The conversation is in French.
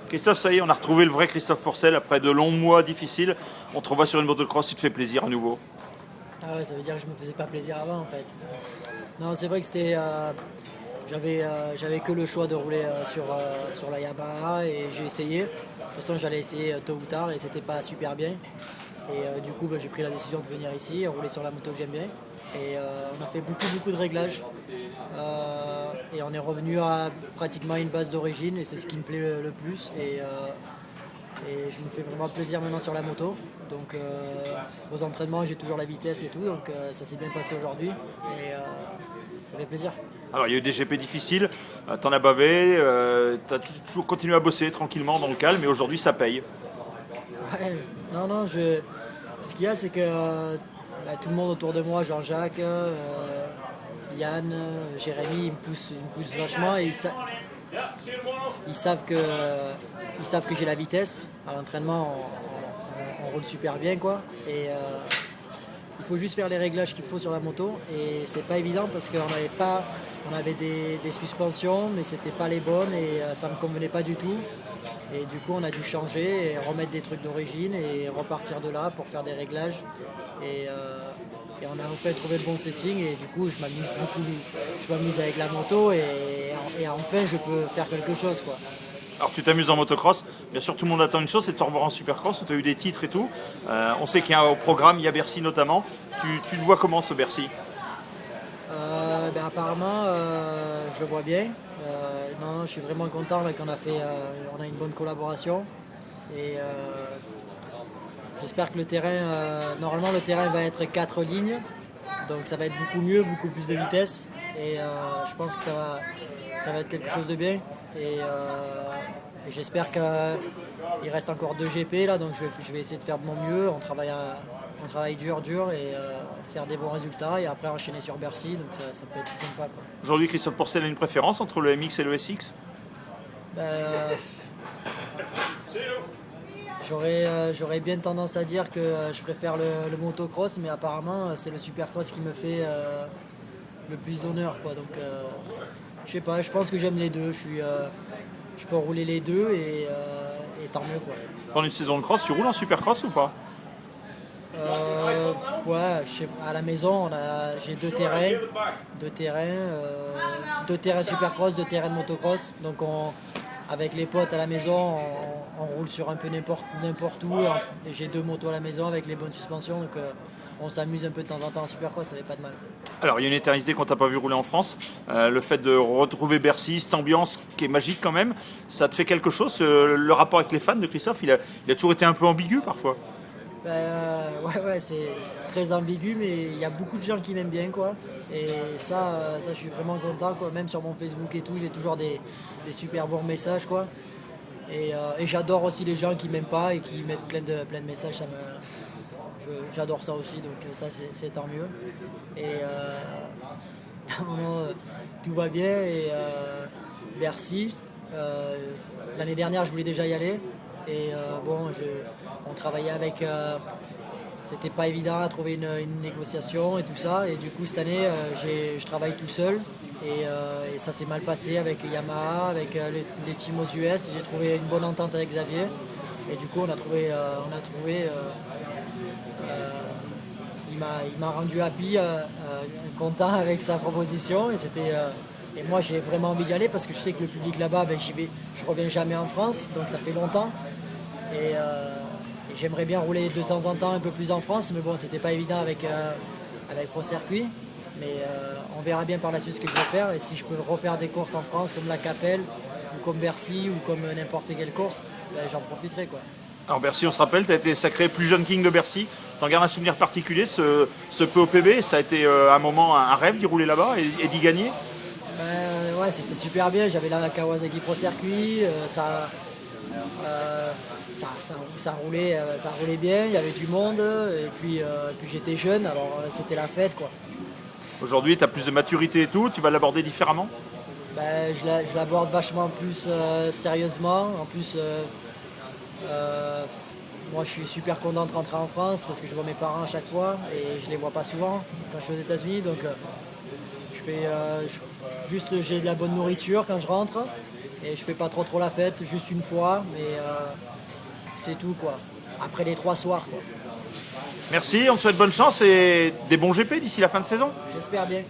Christophe, ça y est, on a retrouvé le vrai Christophe Pourcel après de longs mois difficiles. On te revoit sur une motocross, tu te fais plaisir à nouveau. Ah ouais, ça veut dire que je me faisais pas plaisir avant en fait. Non, c'est vrai que c'était. J'avais que le choix de rouler sur la Yamaha et j'ai essayé. De toute façon, j'allais essayer tôt ou tard et c'était pas super bien. Et du coup, j'ai pris la décision de venir ici, rouler sur la moto que j'aime bien. Et on a fait beaucoup de réglages. Et on est revenu à pratiquement une base d'origine et c'est ce qui me plaît le plus. Et je me fais vraiment plaisir maintenant sur la moto. Donc aux entraînements, j'ai toujours la vitesse et tout. Donc ça s'est bien passé aujourd'hui. Et ça fait plaisir. Alors il y a eu des GP difficiles, t'en as bavé, t'as toujours continué à bosser tranquillement dans le calme, mais aujourd'hui ça paye. Ouais, non, ce qu'il y a, c'est que tout le monde autour de moi, Jean-Jacques, Yann, Jérémy, ils me poussent vachement et ils savent que j'ai la vitesse. À l'entraînement, on roule super bien, quoi. Et il faut juste faire les réglages qu'il faut sur la moto et c'est pas évident parce on avait des suspensions mais c'était pas les bonnes et ça me convenait pas du tout. Et du coup, on a dû changer et remettre des trucs d'origine et repartir de là pour faire des réglages. Et on a enfin trouvé le bon setting et du coup, je m'amuse beaucoup. Je m'amuse avec la moto et enfin, je peux faire quelque chose, quoi. Alors tu t'amuses en motocross, bien sûr tout le monde attend une chose, c'est de te revoir en supercross où tu as eu des titres et tout. On sait qu'il y a au programme, il y a Bercy notamment. Tu le vois comment ce Bercy? Apparemment, je le vois bien. Non, je suis vraiment content là, on a une bonne collaboration. Et j'espère que le terrain, normalement le terrain va être 4 lignes, donc ça va être beaucoup mieux, beaucoup plus de vitesse. Et je pense que ça va être quelque chose de bien. Et j'espère qu'il reste encore 2 GP là, donc je vais essayer de faire de mon mieux. On travaille dur et faire des bons résultats et après enchaîner sur Bercy, donc ça peut être sympa, quoi. Aujourd'hui Christophe Pourcel a une préférence entre le MX et le SX? Ben, j'aurais bien tendance à dire que je préfère le motocross, mais apparemment c'est le supercross qui me fait le plus d'honneur, quoi. Donc je sais pas, je pense que j'aime les deux. Je peux rouler les deux et tant mieux, quoi. Pendant une saison de cross, tu roules en supercross ou pas? Ouais, à la maison, j'ai deux terrains supercross, 2 terrains de motocross. Donc avec les potes à la maison, on roule sur un peu n'importe où. Et j'ai 2 motos à la maison avec les bonnes suspensions. Donc on s'amuse un peu de temps en temps en supercross, ça fait pas de mal. Alors il y a une éternité qu'on t'a pas vu rouler en France. Le fait de retrouver Bercy, cette ambiance qui est magique quand même, ça te fait quelque chose? Le rapport avec les fans de Christophe, il a toujours été un peu ambigu parfois. Ouais, c'est très ambigu, mais il y a beaucoup de gens qui m'aiment bien, quoi. Et ça, je suis vraiment content, quoi. Même sur mon Facebook et tout, j'ai toujours des super bons messages, quoi. Et j'adore aussi les gens qui m'aiment pas et qui mettent plein de messages. J'adore ça aussi, donc ça, c'est tant mieux. Et non, tout va bien. Et Bercy, l'année dernière, je voulais déjà y aller. Et on travaillait avec. C'était pas évident à trouver une négociation et tout ça. Et du coup, cette année, je travaille tout seul. Et ça s'est mal passé avec Yamaha, avec les teams aux US. J'ai trouvé une bonne entente avec Xavier. Et du coup, il m'a rendu happy, content avec sa proposition. Et moi, j'ai vraiment envie d'y aller parce que je sais que le public là-bas, je reviens jamais en France. Donc ça fait longtemps. Et j'aimerais bien rouler de temps en temps un peu plus en France, mais bon, c'était pas évident avec Pro Circuit. Mais on verra bien par la suite ce que je vais faire. Et si je peux refaire des courses en France comme la Capelle, ou comme Bercy, ou comme n'importe quelle course, j'en profiterai, quoi. Alors Bercy, on se rappelle, tu as été sacré plus jeune king de Bercy. T'en gardes un souvenir particulier, ce POPB, ça a été un moment, un rêve d'y rouler là-bas et d'y gagner? Ouais, c'était super bien. J'avais la Kawasaki Pro Circuit, ça roulait bien, il y avait du monde, et puis j'étais jeune, alors c'était la fête, quoi. Aujourd'hui, tu as plus de maturité et tout, tu vas l'aborder différemment? Je l'aborde vachement plus sérieusement. En plus, moi je suis super content de rentrer en France parce que je vois mes parents à chaque fois et je les vois pas souvent quand je suis aux États-Unis. Donc j'ai de la bonne nourriture quand je rentre. Et je fais pas trop la fête, juste une fois, mais c'est tout quoi. Après les 3 soirs quoi. Merci, on te souhaite bonne chance et des bons GP d'ici la fin de saison. J'espère bien.